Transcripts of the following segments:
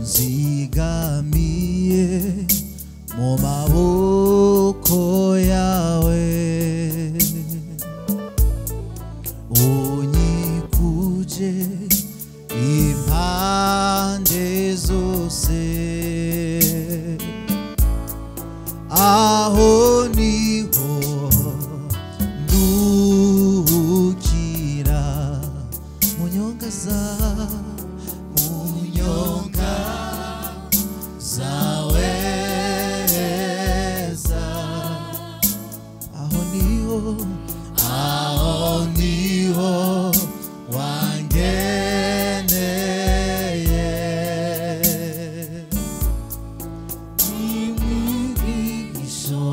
unzigamiye mu maboko yawe, unyikuje impande zose, aho niho nduhukira mu nyonga zawe za, aho niho wangeneye, imigisho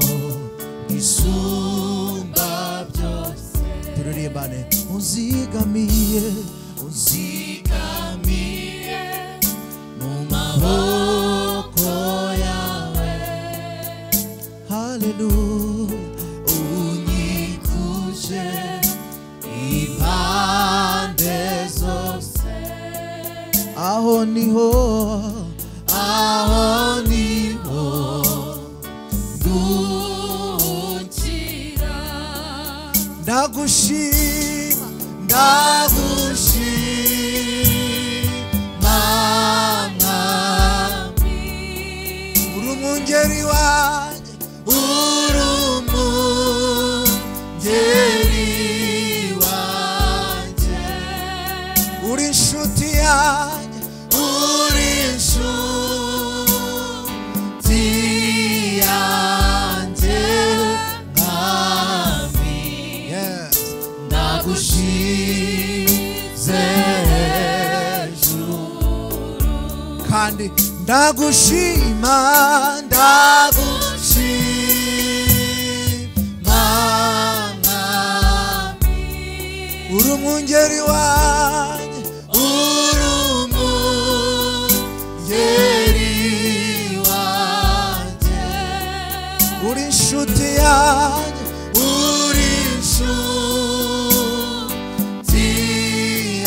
isumba byose. Turirimbane. Unzigamiye mu maboko yawe, haleluya, unyikuje impande zose, aho niho nduhukira. Ndagushima mwami, uri umwungeri wanjye, uri umwungeri wanjye, uri inshuti yanjye, uri inshuti yanjye mwami. Yes. Ndagushize hejuru kandi ndagushima mwami, uri umwungeri wanjye, uri umwungeri wanjye, uri inshuti yanjye, uri inshuti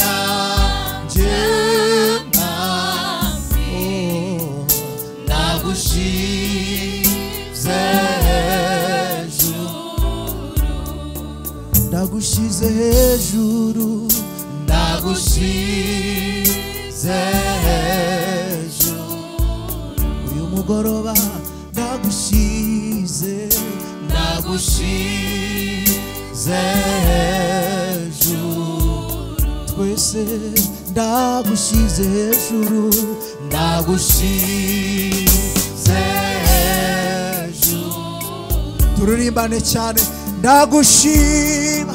yanjye mwami. Ndagushize hejuru, ndagushize hejuru, uyu mugoroba ndagushize hejuru, twese ndagushize hejuru, turirimbane cyane. Ndagushima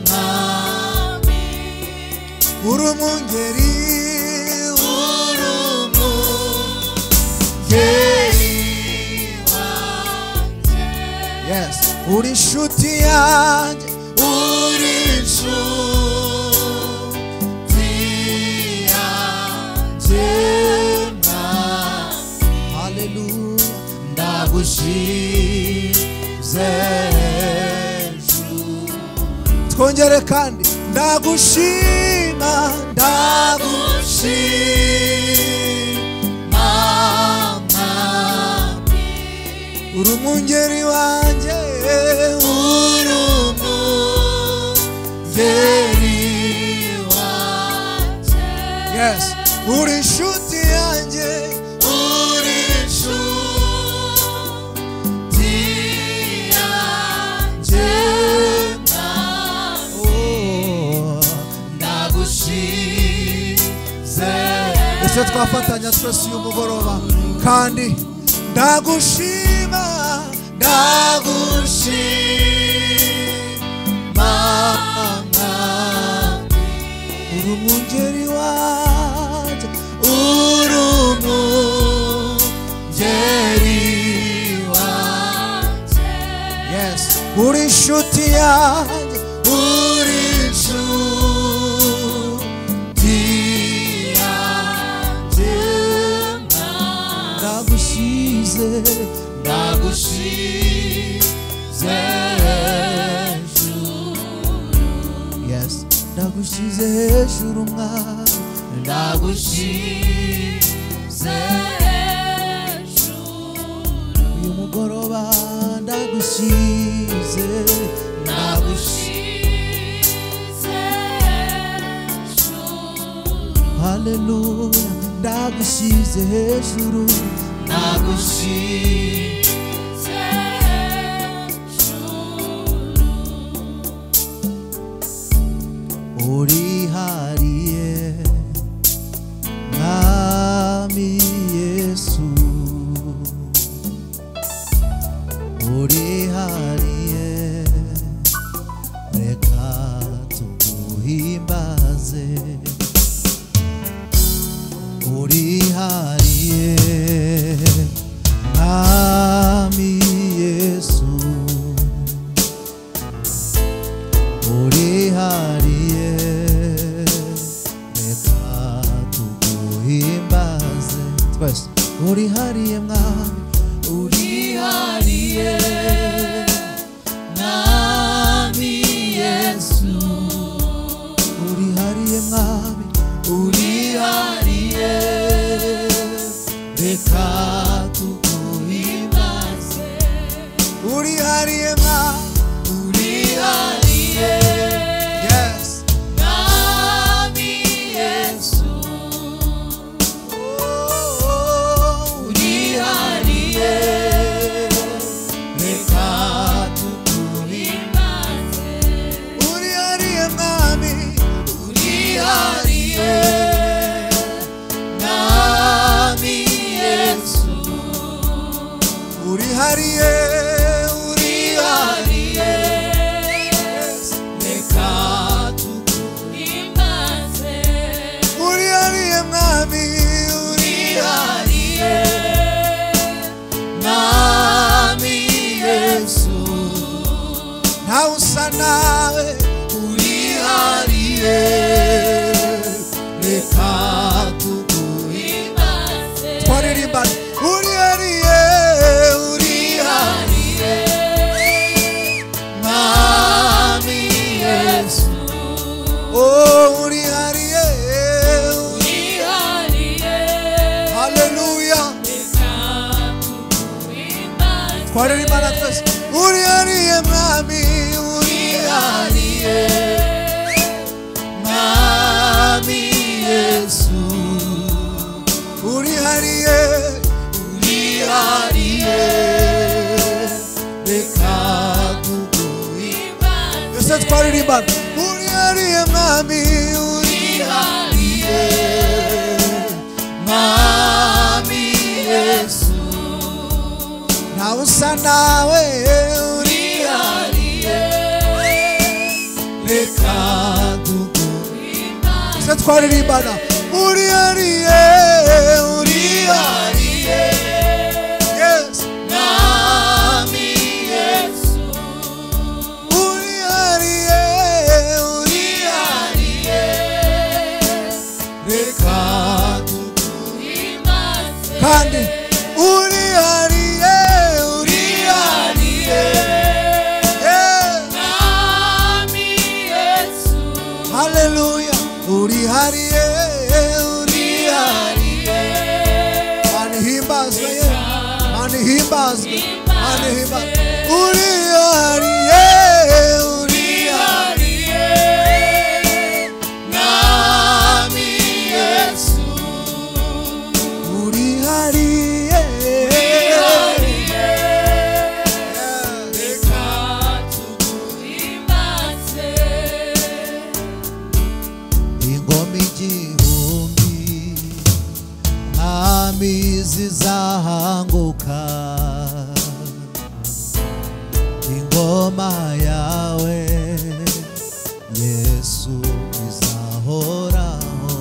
mwami, uri umwungeri wanjye, yes, uri inshuti yanjye, uri inshuti yanjye mwami. Haleluya. Ndagushize hejuru, twongere kandi. Ndagushima mwami, uri umwungeri wanjye, uri umwungeri wanjye, yes, uri inshuti yanjye, uri inshuti yanjye mwami. Ndagushize. Ese twafatanya twese uyu mugoroba kandi. Ndagushima mwami, uri umwungeri wanjye, uri umwungeri wanjye, yes, uri inshuti yanjye, uri inshuti yanjye. Ndagushize hejuru, yes, ndagushize hejuru mwami ndagushize hejuru uyu mugoroba ndagushize haleluya ndagushize hejuru urihariye mwami Yesu urihariye reka tuguhimbaze urihariye mwami Yesu urihariye reka tuguhimbaze twese urihariye mwami urihariye mwami Yesu urihariye mwami urihariye reka tuguhimbaze urihariye mwami urihariye yes mwami Yesu urihariye reka tuguhimbaze urihariye mwami urihariye mwami Yesu urihariye urihariye reka tuguhimbaze urihariye mwami urihariye mwami Yesu ntawe usa nawe urihariye reka tuguhimbaze twaririmba urihariye urihariye mwami Yesu oh urihariye urihariye haleluya reka tuguhimbaze twaririmba na twese urihariye mwami urihariye mwami Yesu urihariye urihariye reka tuguhimbaze twese twaririmba urihariye mwami urihariye mwami Yesu ntawe usa nawe urihariye reka tuguhimbaze twese twaririmbana urihariye urihariye yes mwami Yesu urihariye urihariye reka tuguhimbaze kandi urihariye urihariye yes mwami Yesu haleluya urihariye urihariye manihimbazwe manihimbazwe manihimbazwe urihariye urihariye mwami Yesu urihariye urihariye reka tuguhimbaze ingoma igihumbi mwami zizahanguka ingoma yawe Yesu izahoraho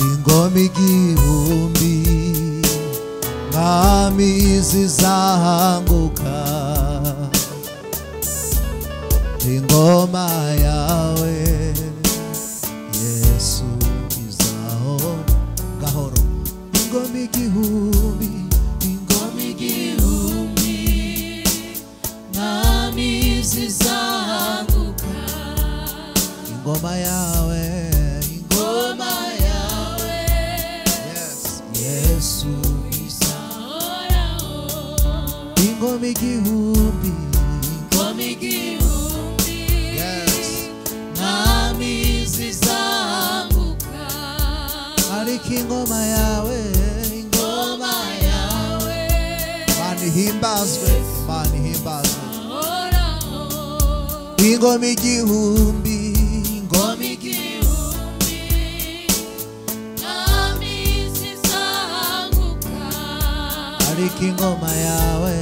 ingoma igihumbi mwami zizahanguka ingoma yawe Yesu izahora gahoro ingoma igihumbi ingoma igihumbi mwami zizahanguka ingoma yawe Ngoma yawe Yesu izahoraho. ingoma igihumbi Ngoma igihumbi mwami zizamuka. ariko ingoma yawe Ngoma yawe Imana ihimbazwe Imana ihimbazwe izahoraho. ingoma igihumbi Ngoma igihumbi mwami zizamuka. ariko ingoma yawe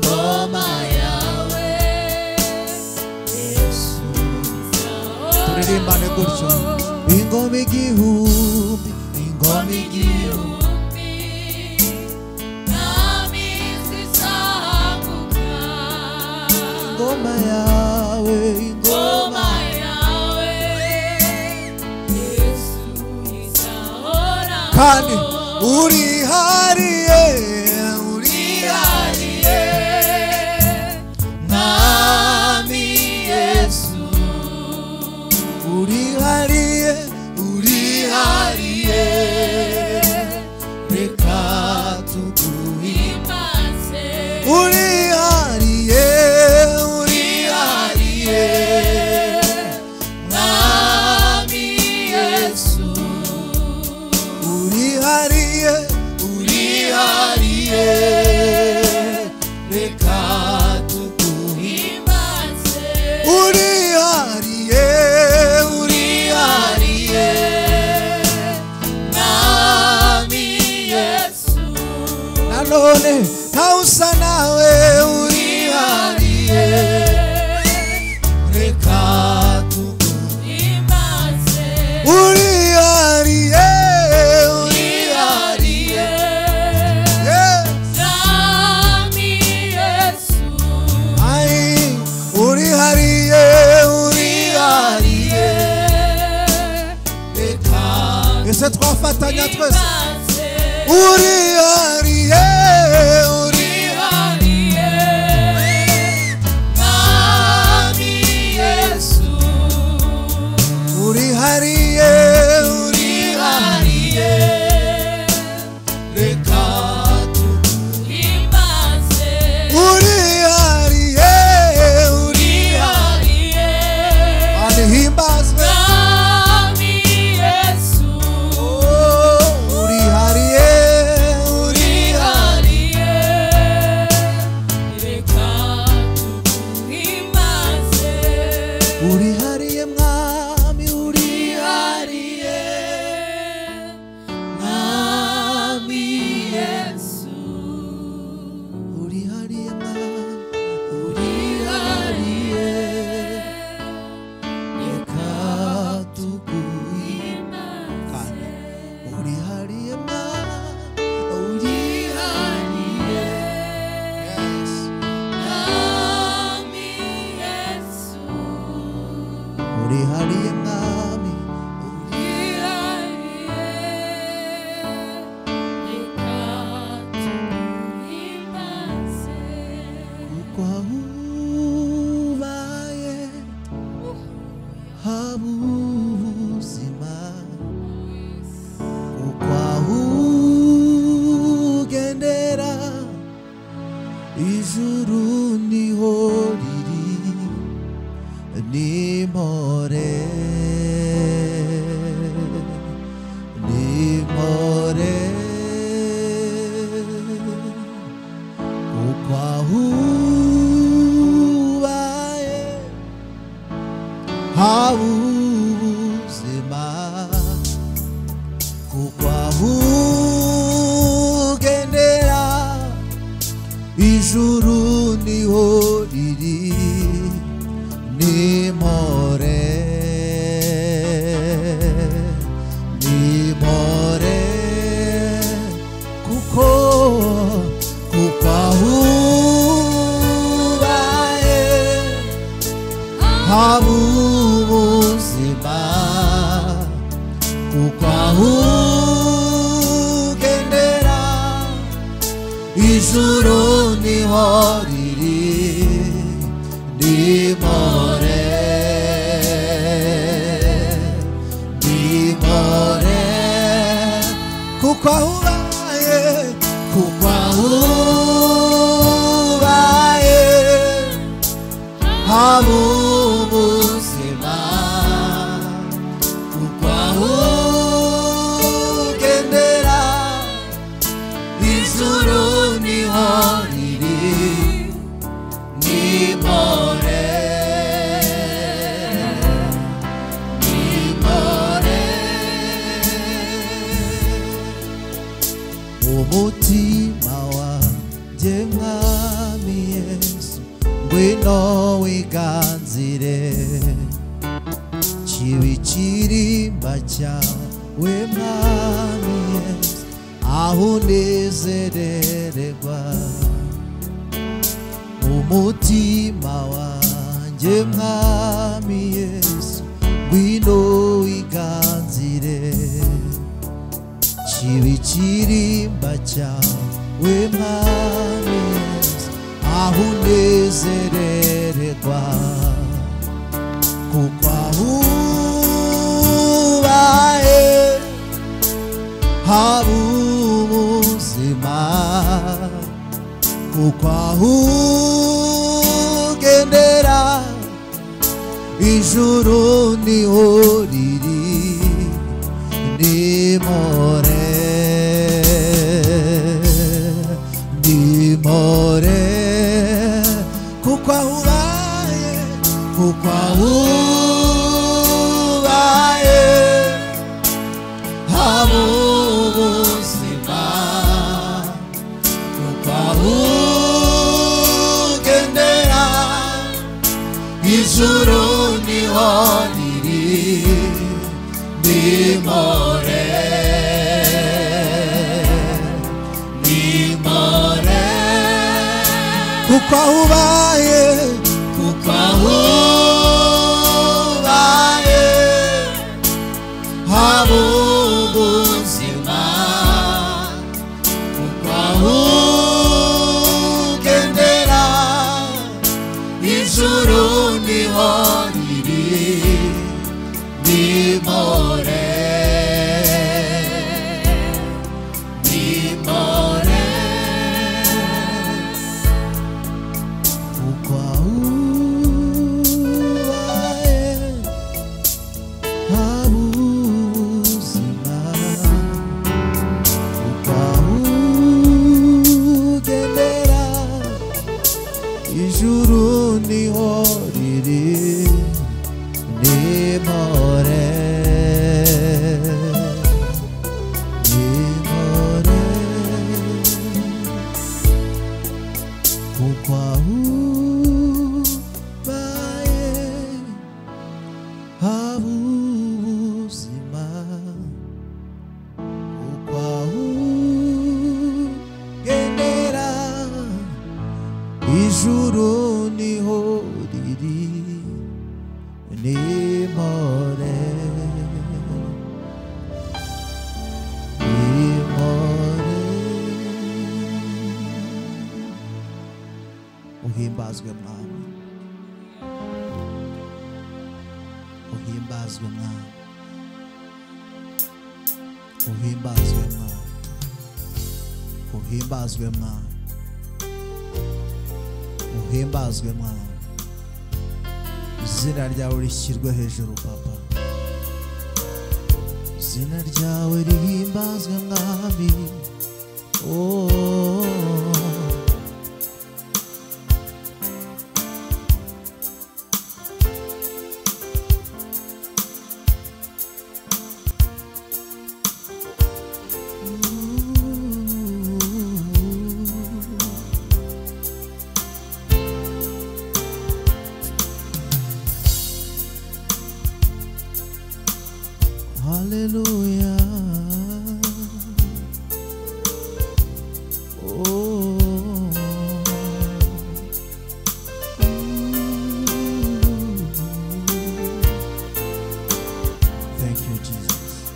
Ngoma yawe Yesu izahoraho. turirimbane gutyo ingoma igihumbi ingoma igihumbi mwami zizamuka. ingoma yawe Ngoma yawe Yesu izahoraho. kandi urihariye urihariye mwami Yesu urihariye urihariye reka tuguhimbaze. urihariye urihariye mwami Yesu urihariye urihariye reka tuguhimbaze. urihariye urihariye mwami Yesu nanone ntawusa nawe urihariye reka tuguhimbaze. urihariye urihariye yeah. mwami Yesu Ai, urihariye urihariye reka ese twafatanya twese tuguhimbaze. urihariye urihariye mwami Yesu urihariye urihariye reka tuguhimbaze. urihariye urihariye anihimbazwe mwami Yesu urihariye urihariye reka tuguhimbaze. urihariye mwami urihariye mwami Yesu urihariye mwami urihariye reka tuguhimbaze urihariye mwami urihariye yes. mwami Yesu urihariye mwami urihariye reka tuguhimbaze. kuko ahubaye haba ubuzima kuko ahugendera ijuru niho riri nimore nimore kuko ahubaye haba ubuzima kuko ahugendera ijuru niho riri nimore nimore kuko ahubaye haba ubuzima kuko ahugendera ijuru niho riri nimore ubuzima kuko aho ugendera ijuru niho riri nimore umutima wanjye mwami Yesu ngwino wiganzire kibi kirimba cyawe mwami Yesu aho unezerererwa umutima wanjye mwami Yesu ngwino wiganzire kibi kirimba cyawe mwami Yesu aho unezerererwa kuko aho ubaye haba ubuzima kuko aho ugendera ijuru niho riri nimore nimore kuko aho ubaye kuko aho ubaye haba ubuzima kuko aho ugendera ijuru niho riri nimore nimore kuko aho ubaye kuko aho ubaye haba ubuzima kuko aho ugendera ijuru niho riri nimore nimore kuko aho ubaye haba ubuzima kuko aho ugendera ijuru niho riri nimore nimore kuko aho ubaye haba ubuzima kuko aho ugendera ijuru niho riri nimore nimore uhimbazwe mwami uhimbazwe mwami uhimbazwe mwami uhimbazwe mwami uhimbazwe mwami izina ryawe rishyirwe hejuru papa izina ryawe rihimbazwe mwami oh hallelujah oh thank you Jesus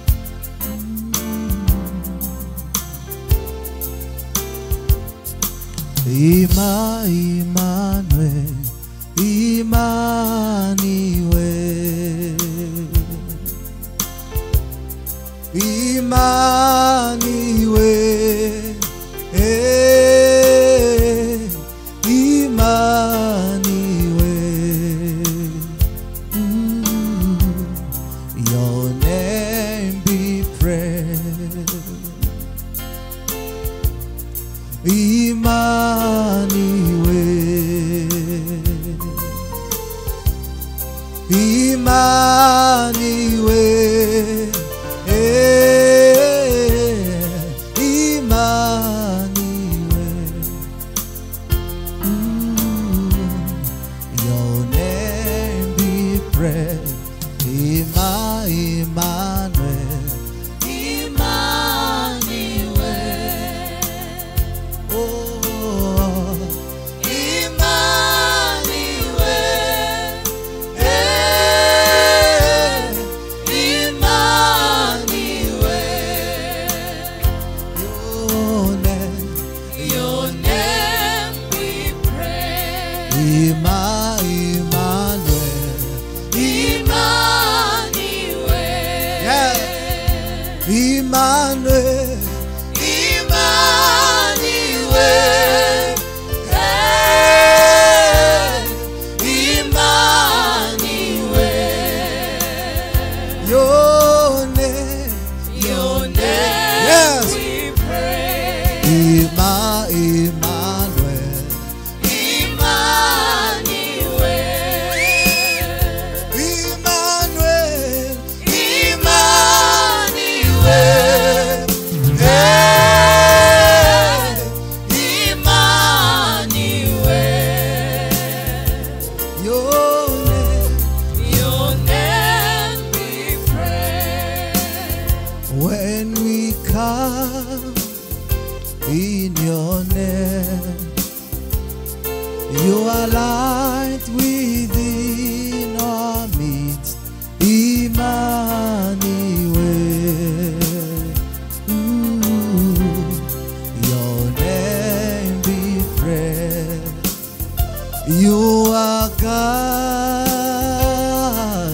Emmanuel Emmanuel Emmanuel Emmanuel Emmanuel, Emmanuel. Your name be praised, Emmanuel. Emmanuel. Oh, Emmanuel, Emmanuel, Emmanuel, your name, yes, we pray. Emmanuel, when we come in your name, you are light within our midst, Emmanuel. Your name be praised. You are God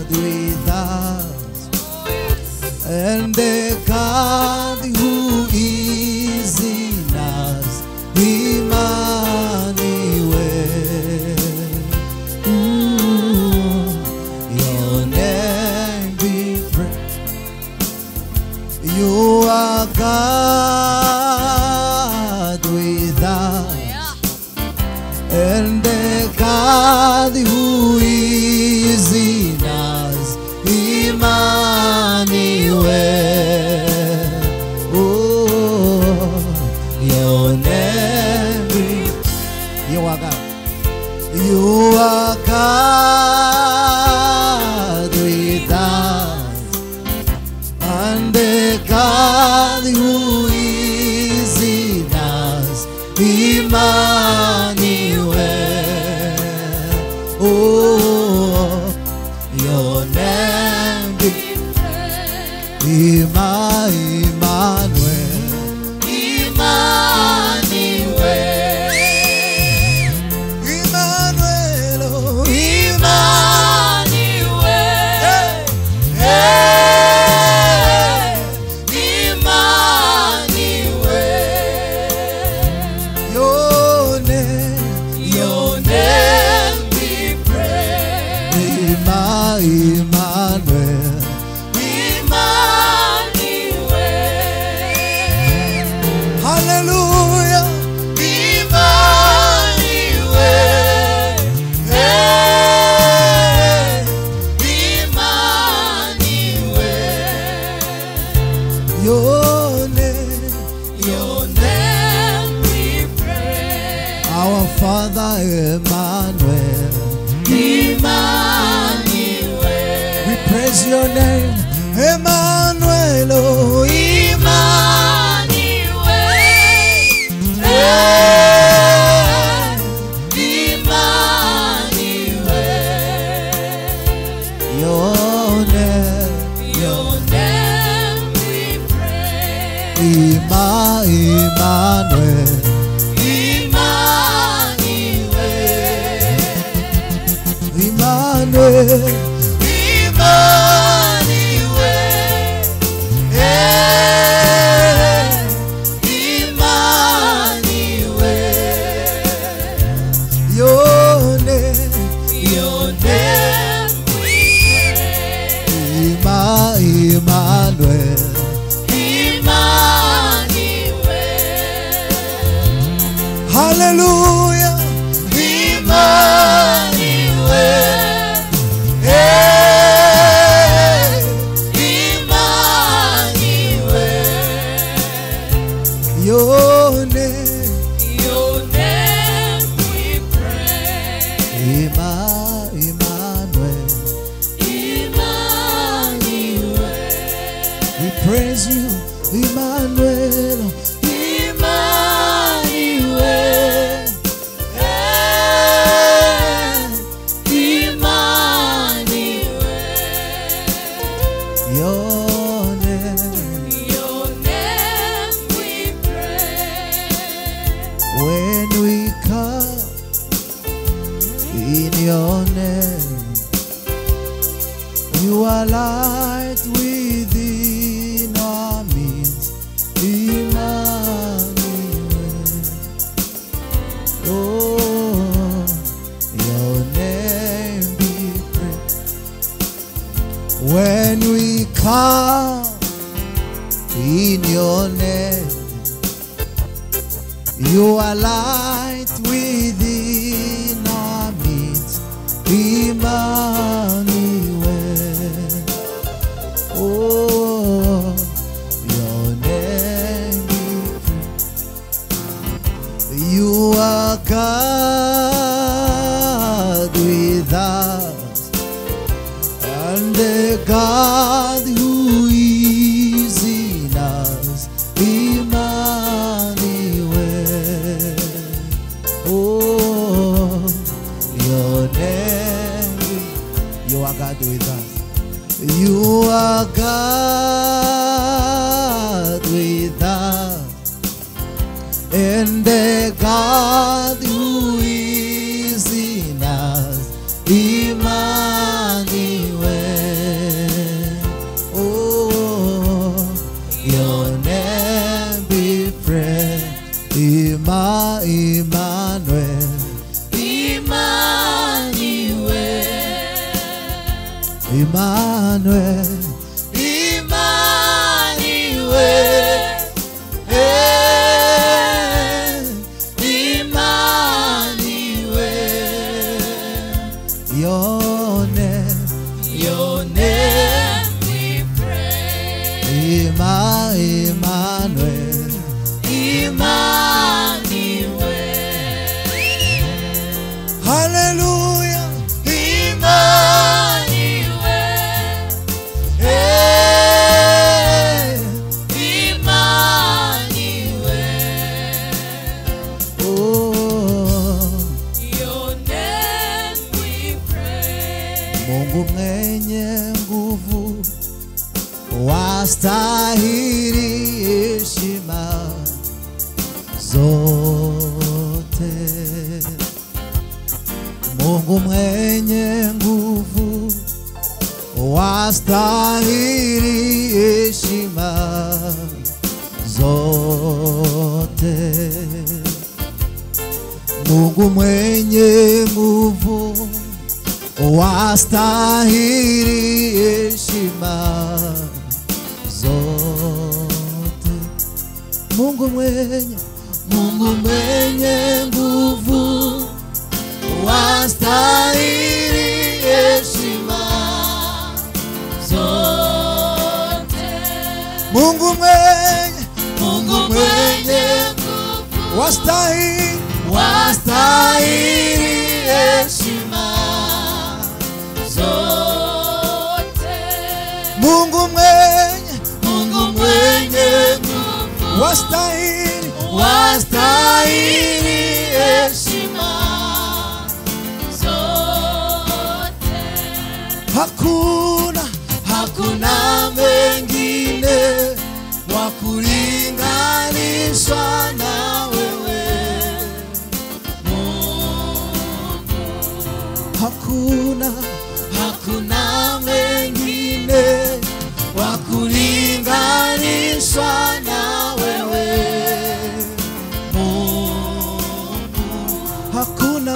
with us, and the God who is in us, Emmanuel. Your name be praised. You are God with us, and the God who is in us, Emmanuel. Oh, your name be. You are God. You are God with us, and the God who is in us, Emmanuel. Oh, your name be Emmanuel. Emmanuel, oh, your name be praised, Emmanuel. Hallelujah. Your name we pray. our Father Emmanuel. Emmanuel. We praise your name, Emmanuel. Oh, your name we pray. Emmanuel. Emmanuel. Your name we pray. Emmanuel. Hallelujah. Emmanuel. are light within our midst, Emmanuel. Oh, your name be praised. When we come in your name, you are light within our midst, Emmanuel. Oh, your name be praised. You are God with us, and the God who is in us, Emmanuel. Oh, your name, you are God with us. You are God with us, and the God who is in us, Emmanuel. Oh, your name be praised, Emmanuel. Emmanuel, Emmanuel, Emmanuel. Your name we pray. Emmanuel, Emmanuel. Hallelujah, Mungu mwenye nguvu, wastahili heshima zote. Mungu mwenye nguvu, wastahili heshima zote. Mungu mwenye nguvu, wastahili heshima zote. Mungu mwenye nguvu, wastahili heshima zote. Mungu mwenye nguvu, wastahili heshima zote. Mungu mwenye nguvu, wastahili heshima zote. Hakuna mwingine wa kulinganishwa na wewe Mungu. Hakuna mwingine wa kulinganishwa na wewe Mungu. Hakuna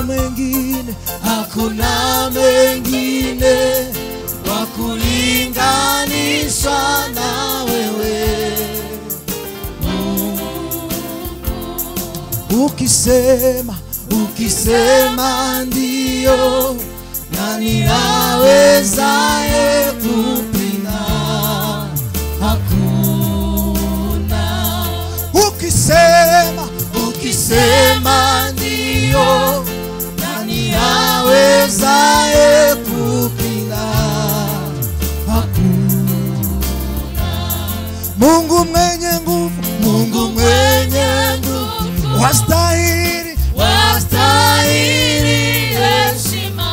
mwingine wa kulinganishwa na wewe Mungu. Ukisema ndio, nani awezaye kupinga? Hakuna. Ukisema ndio, nani awezaye kupinga? Hakuna. Mungu mwenye nguvu, wastahili heshima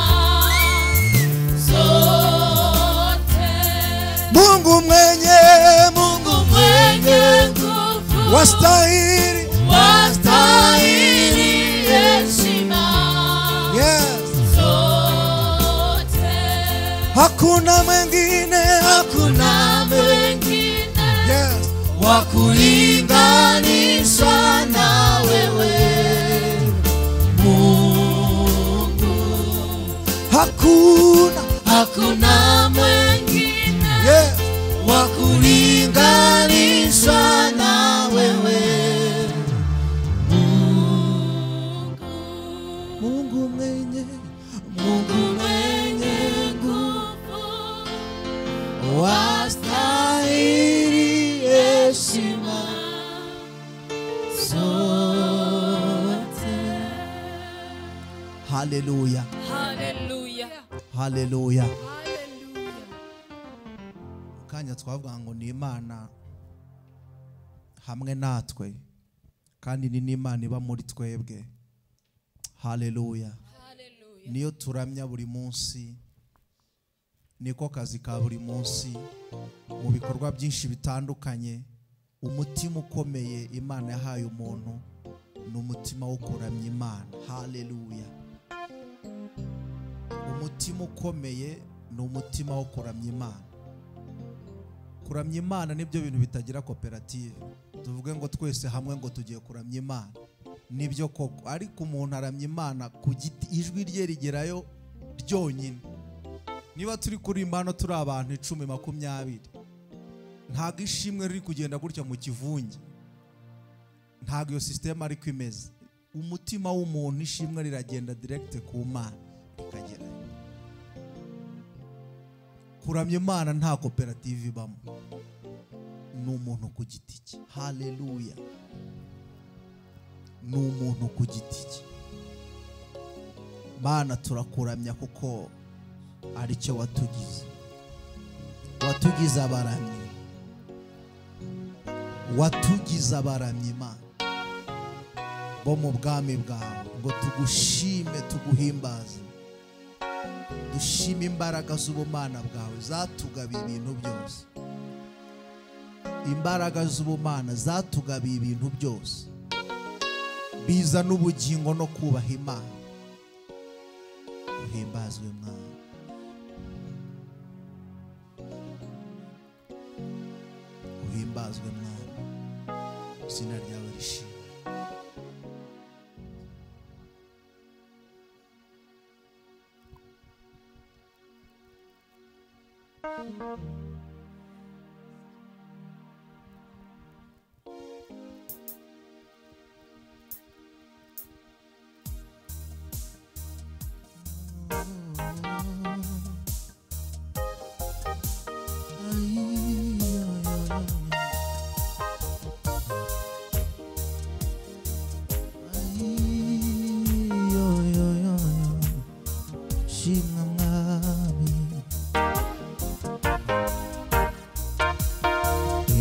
zote. Mungu mwenye nguvu, wastahili heshima zote. hakuna mwingine, hakuna mwingine yes, wa kulinganishwa na wewe Mungu, hakuna mwingine, yes, wa kulinganishwa na wewe Mungu mwenye nguvu, wastahili heshima zote. haleluya, Haleluya. haleluya. Haleluya. Kanya twavuga ngo ni Imana hamwe natwe kandi ni n'Imana iba muri twebwe. Haleluya. Haleluya. Niyo turamya buri munsi, niko kazi ka buri munsi mu bikorwa byinshi bitandukanye. Umutima ukomeye Imana yahaye umuntu ni umutima wo kuramya Imana. Haleluya. Umutima ukomeye ni umutima wo kuramya Imana. Kuramya Imana nibyo bintu bitagira koperative. Tuvuge ngo twese hamwe ngo tugiye kuramya Imana, nibyo koko, ariko umuntu aramya Imana ku giti, ijwi rye rigerayo ryonyine. Niba turi kuri Imana turi abantu 10-20, ntago ishimwe riri kugenda gutya mu kivunge, ntago iyo system ari kwimeze. Umutima w'umuntu ishimwe riragenda direct ku Mana rikagerayo. Kuramya Imana nta koperative ibamo, ni umuntu ku giti cye. Haleluya. Ni umuntu ku giti cye. Mana turakuramya kuko ari cyo watugize. Watugize abaramyi, watugize abaramyi Imana bo mu bwami bwawe, ngo tugushime tuguhimbaze, dushime imbaraga z'ubumana bwawe zatugabiye ibintu byose. Imbaraga z'ubumana zatugabiye ibintu byose biza n'ubugingo no kubaha Imana. Uhimbazwe Mwana, uhimbazwe Mwana, izina ryawe rishimwe.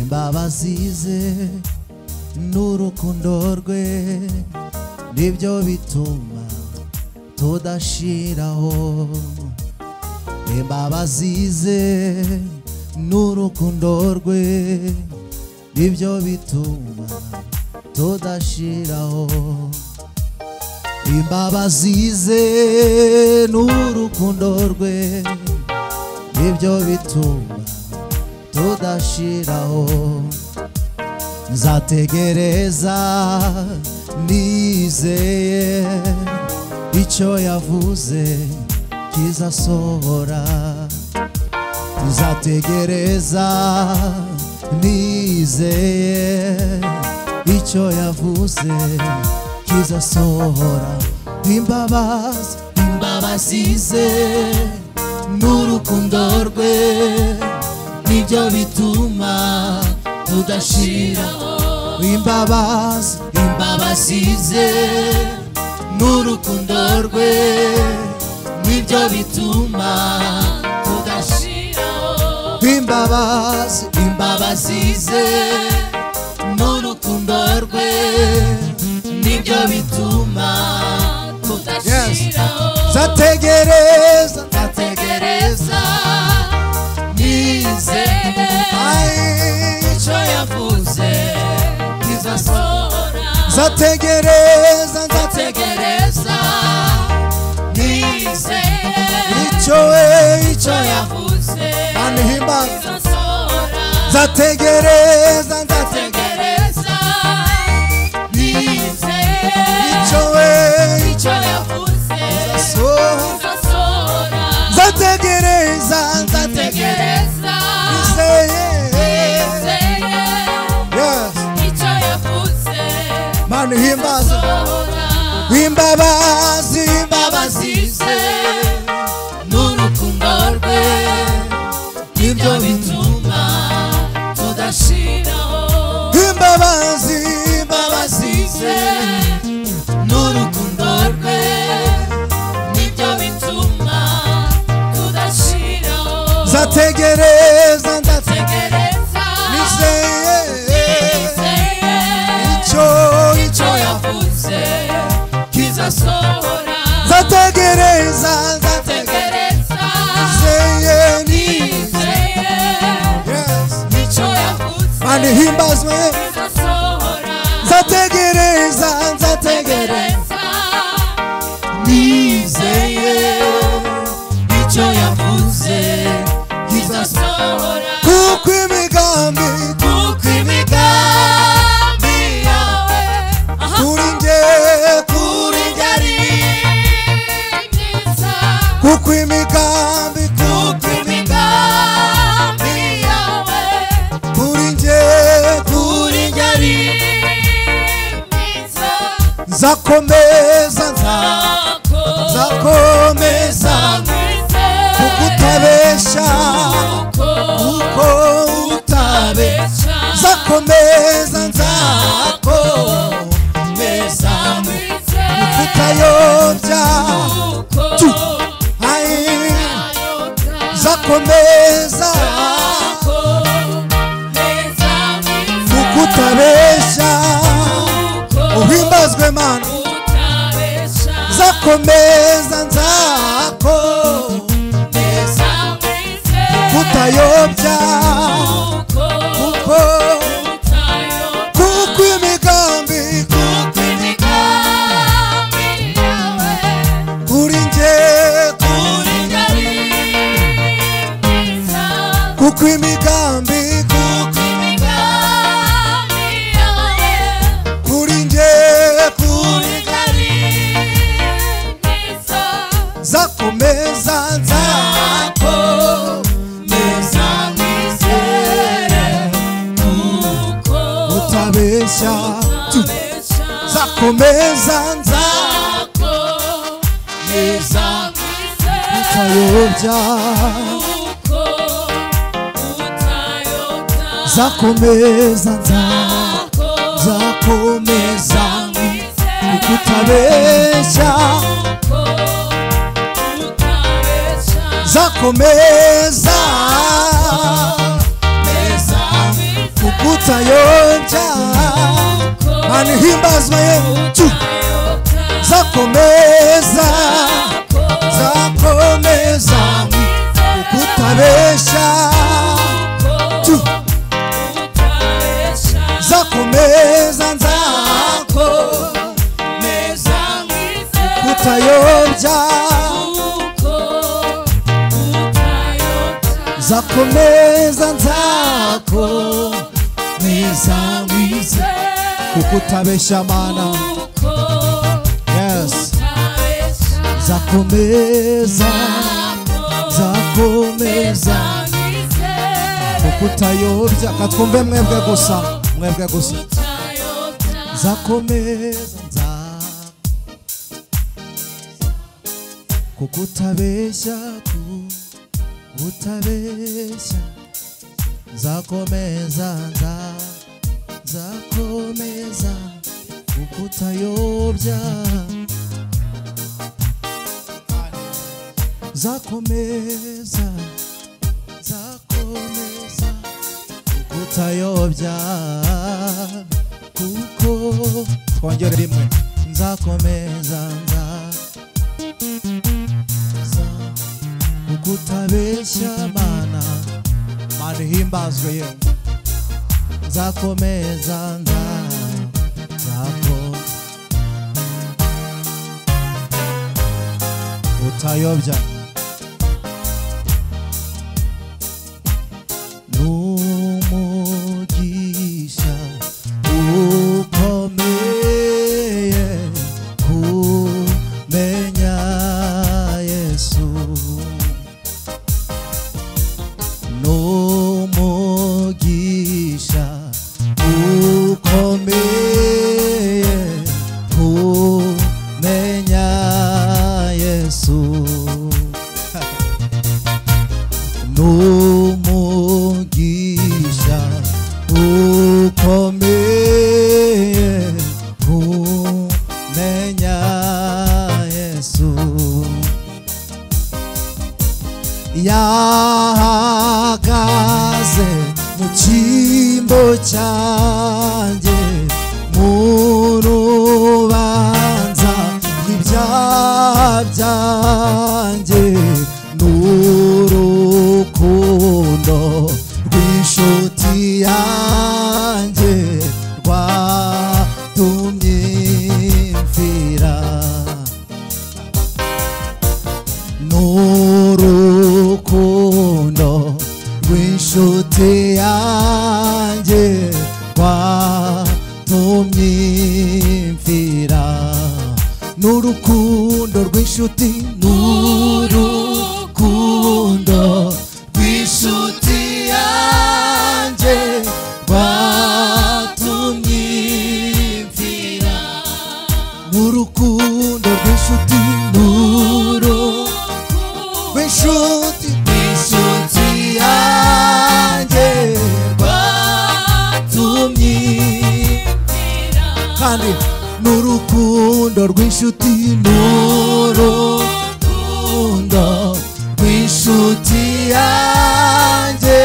Imbabazize n'urukundo rwe nibyo bituma tudashiraho. Imbabazize n'urukundo rwe nibyo bituma tudashiraho. Imbabazize n'urukundo rwe nibyo bituma tudashiraho. Nzategereza nizeye icyo yavuze kizasohora. Nzategereza nizeye icyo yavuze kizasohora. Imbabazize n'urukundo rwe nibyo bituma tudashiraho. Imbabazize n'urukundo rwe nibyo bituma tudashiraho. Imbabazize n'urukundo rwe nibyo bituma tudashiraho. Nzategereza nizeye icyo yavuze kizasohora. Nzategereza nizeye icyo yavuze nzategereza nzategereza nizeye icyo icyo yavuze uzasohora uzasohora nzategereza nzategereza nizeye yes icyo yavuze Mana himbaza uzasohora imbabazi imbabazize n'urukundo rwe nibyo bituma tudashiraho imbabazi imbabazize n'urukundo rwe nibyo bituma tudashiraho nzategereza nzategereza nizeye icyo yavuze kizasohora nzategereza nizeye yes icyo yavuze Mana himbazwe kizasohora nzategereza nizeye icyo yavuze kizasohora kuko imigambi yawe kuri njye kuri njye ari myiza kuko imigambi yawe kuri njye kuri njye ari myiza nzakomeza nzakomeza kukutabesha kuko utabesha nzakomeza kukutayobya nzakomeza kukutabesha uhimbazwe Mana nzakomeza kutayobya kuko imigambi kuri njye kuko imigambi kuri njye nzakomeza utabesha nzakomeza utayobya nzakomeza nzakomeza ukutabesha nzakomeza kukutayobya Mana himbazwa yetu nzakomeza kukutabesha nzakomeza kukutayobya nzakomeza kukutabesha Mana yes nzakomeza kukutayobya katwumve mwebwe gusa nzakomeza kukutabesha nzakomeza kukutayobya nzakomeza kukutayobya kuko twongere rimwe nzakomeza kukutabesha Mana himbazwe yewe nzakomeza utayobya n'umutima n'umugisha ukomeye kumenya Yesu n'umugisha ukomeye kumenya Yesu yahagaze mu cyimbo cyanjye mu rubanza rw'ibyaha byanjye n'urukundo rw'inshuti yanjye rwatumye mfira n'urukundo rw'inshuti yanjye rwatumye mfira n'urukundo rw'inshuti n'urukundo rw'inshuti yanjye rwatumye mfira n'urukundo rw'inshuti rw'inshuti yanjye rwatumye kandi n'urukundo rw'inshuti n'urukundo rw'inshuti yanjye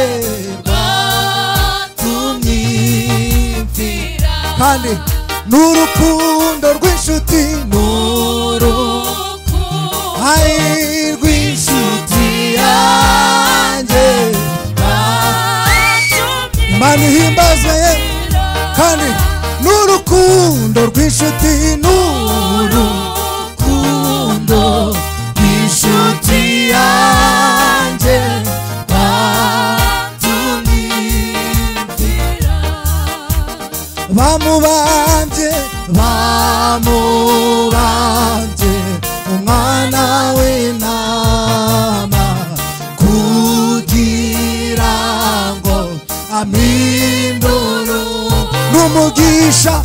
rwatumye mfira kandi n'urukundo rw'inshuti rw'inshuti yanjye Imana ihimbazwe kandi n'urukundo rw'inshuti n'urukundo rw'inshuti yanjye rwatumye mfira bamubambye umwana w'intama kugira ngo aminduru n'umugisha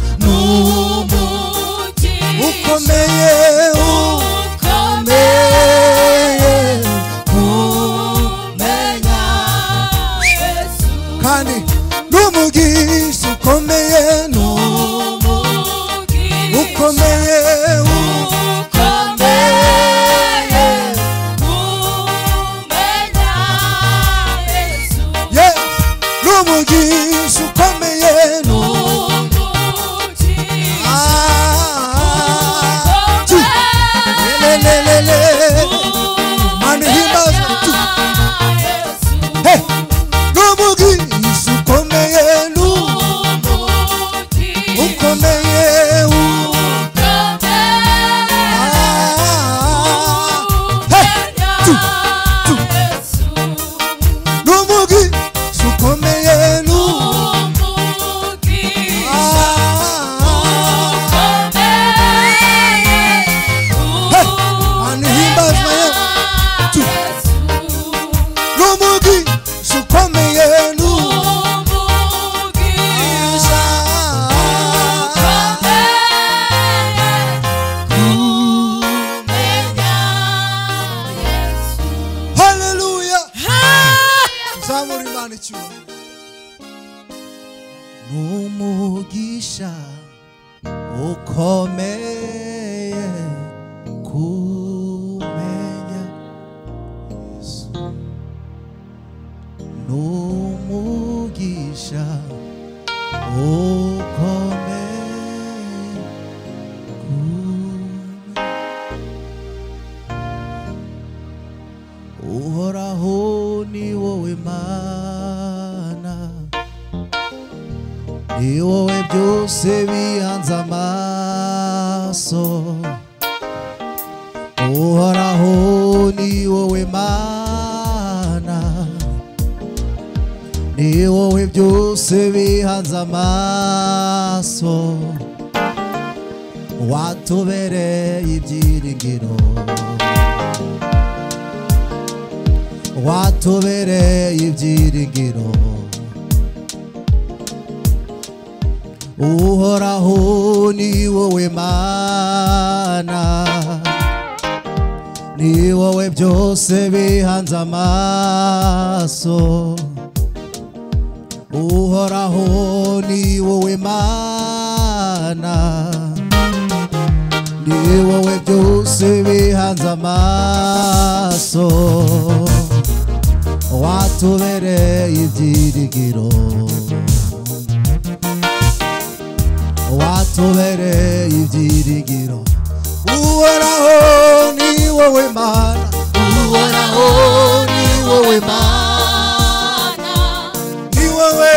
ukomeye kumenya kandi n'umugisha ukomeye ukomeye n'umugisha ukomeye Mani himbaza n'umugisha ukomeye ukomeye n'umugisha ukomeye n'umugisha ukomeye kumenya Yesu n'umugisha ukomeye uhoraho ni wowe Mana ni wowe byose bihanze amaso uhoraho ni wowe Mana ni wowe byose bihanze amaso watubereye ibyiringiro watubereye ibyiringiro uhoraho ni wowe mana ni wowe byose bihanze amaso uhoraho ni wowe mana ni wowe byose bihanze amaso watubereye ibyiringiro watubereye ibyiringiro uhoraho ni wowe mana uhoraho ni wowe mana ni wowe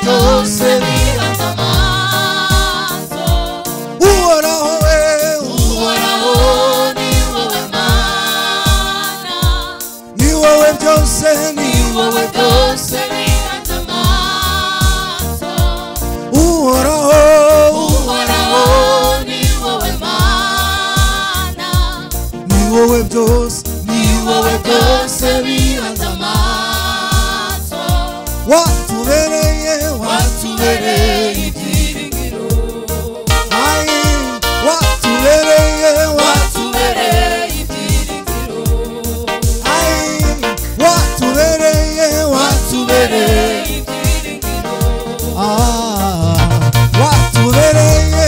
byose bihanze amaso uhoraho uhoraho ni wowe mana ni wowe byose bihanze amaso uhoraho ni wowe mana ni wowe byose bihanze amaso watubereye ibyiringiro ai watubereye ibyiringiro ai watubereye ibyiringiro watubereye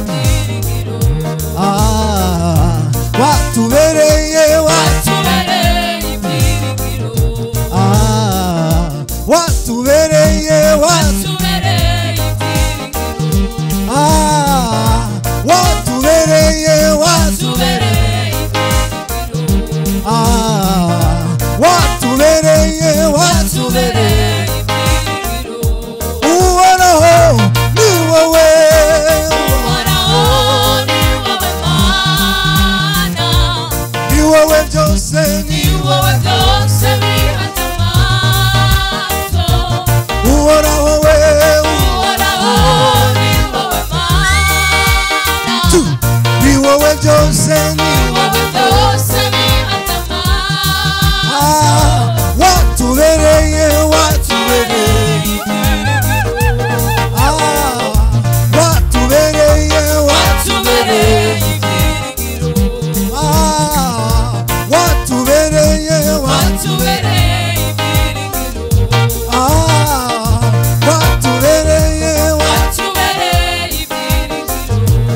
ibyiringiro watubereye ibyiringiro watubereye uhoraho ni wowe mana ni wowe byose bihanze amaso uhoraho ni wowe mana ni wowe byose bihanze amaso watubereye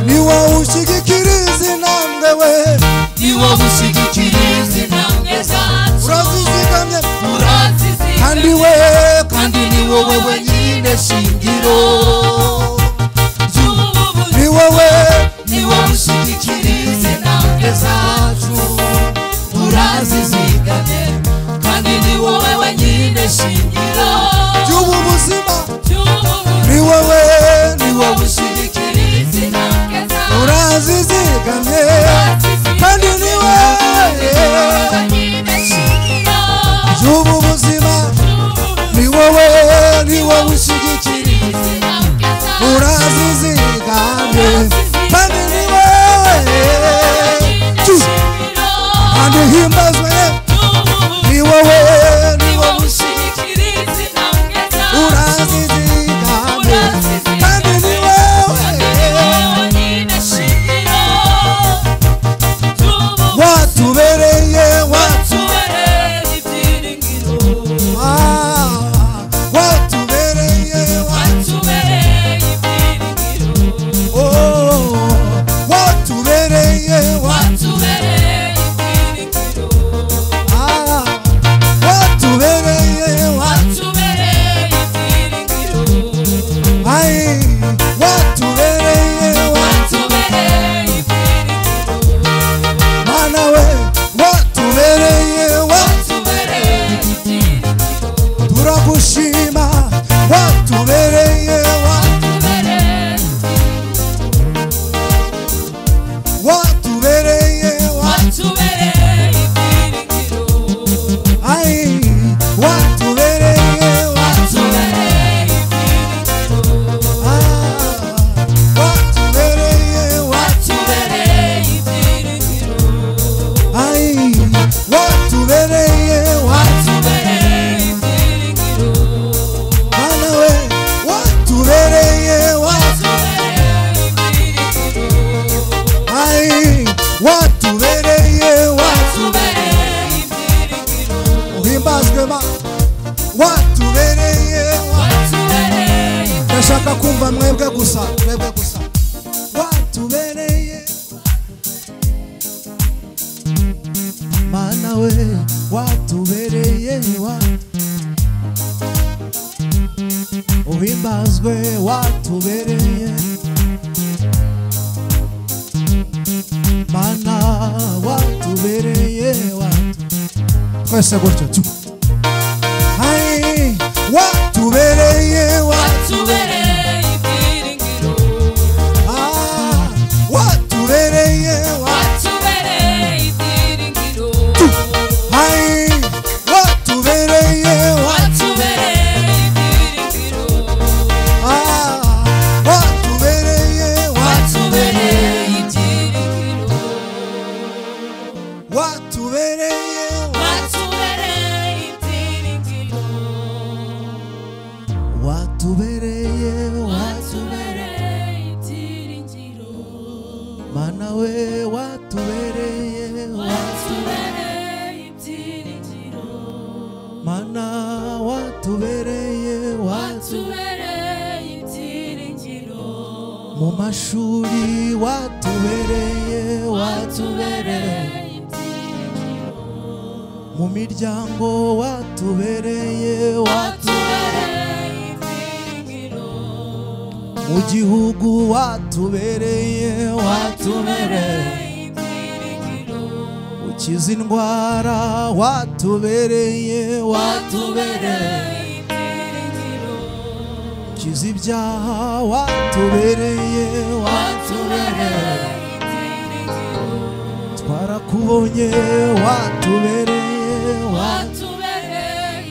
ni wowe ushigikiriza intambwe we urazizigamye kandi ni wowe wenyine shingiro ni wowe ushigikiriza intambwe zacu urazizigamye kandi ni wowe wenyine shingiro by'ubu buzima ni wowe ushigikiriza intambwe zacu urazizigamye kandi ni wowe by'ubu buzima ni wowe ushigikiriza urazizigamye kandi ni wowe kandi himbazwe ni wowe ushigikiriza urazizigamye kandi ni wowe watubereye watubereye sema watubereye ndashaka kumva mwebwe gusa watubereye Mana we watubereye uhimbazwe watubereye Mana watubereye twese gutyo tu hai watubereye ibyiringiro watubereye ibyiringiro hai watubereye ibyiringiro watubereye ibyiringiro watubereye ibyiringiro Mana we watubereye ibyiringiro Mana watubereye ibyiringiro mu mashuri watubereye ibyiringiro mu miryango watubereye ibyiringiro mu gihugu watubereye ibyiringiro ukiza indwara watubereye ibyiringiro ukiza ibyaha watubereye ibyiringiro twarakubonye watubereye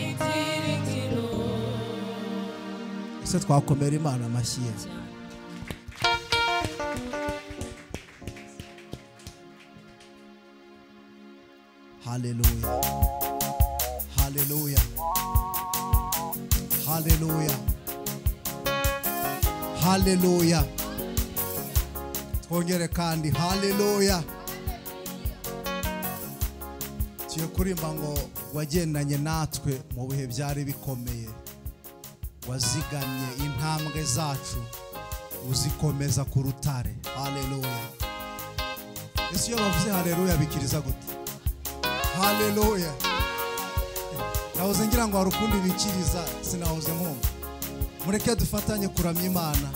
ibyiringiro ese twakomera Imana amashyi ye haleluya haleluya haleluya haleluya twongere kandi haleluya tuye kurimba ngo wagendanye natwe mu bihe byari bikomeye wazigamye intambwe zacu uzikomeza ku rutare haleluya ese iyo bavuze haleluya bikiriza gute haleluya nahoze ngira ngo hari ukundi bikiriza sinahoze nkumva mureke dufatanye kuramya Imana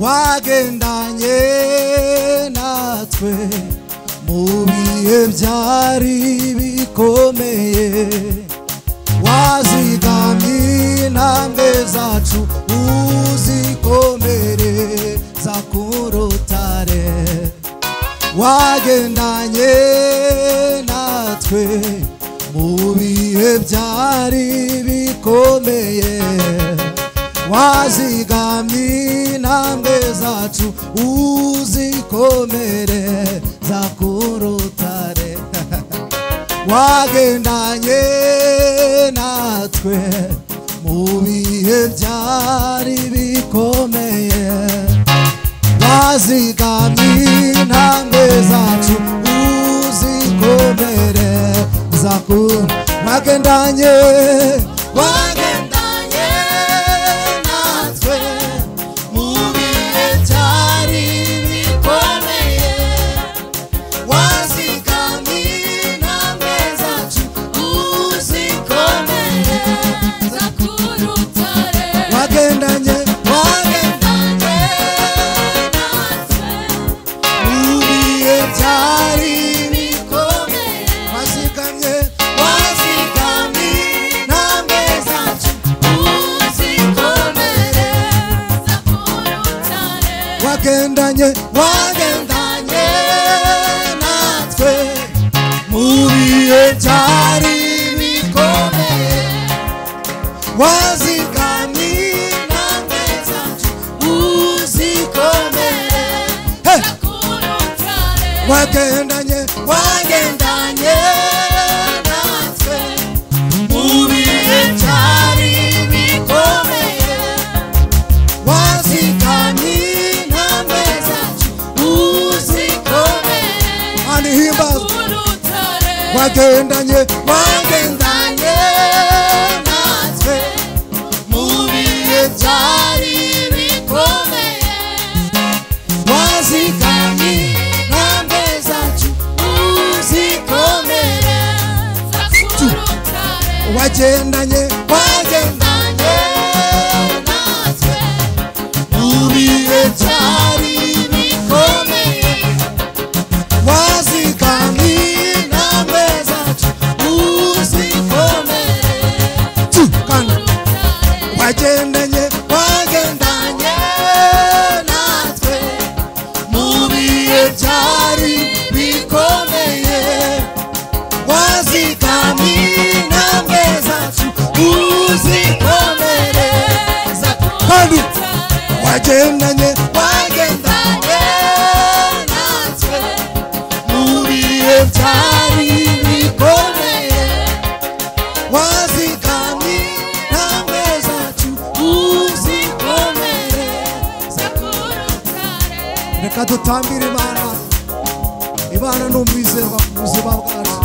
wagendanye natwe mu bihe byari bikomeye wazigamye intambwe zacu uzikomereza ku rutare wagendanye natwe mu bihe byari bikomeye wazigamye intambwe zacu uzikomereza ku rutare wagendanye natwe mu bihe byari bikomeye wazigamye intambwe zacu uzikomereza ku wagendanye wagendanye natwe mu bihe byari bikomeye wazigamye intambwe zacu uzikomere wagendanye wagendanye natwe mu bihe byari bikomeye wazigamye intambwe zacu uzikomeye anihimbaza wagendanye wagendanye natwe mu bihe byari bikomeye wazigamye intambwe zacu uzikomeye wagendanye wagendanye natwe mu bihe byari bikomeye wazigamye intambwe zacu uzikomeye wagendanye wagendanye natwe mu bihe byari bikomeye wazigamye intambwe zacu uzikomere kandi wagendanye wagendanye natwe mu bihe byari bikomeye wazigamye intambwe zacu uzikomere reka dutambire Imana. Imana ni umwizerwa ku buzima bwacu.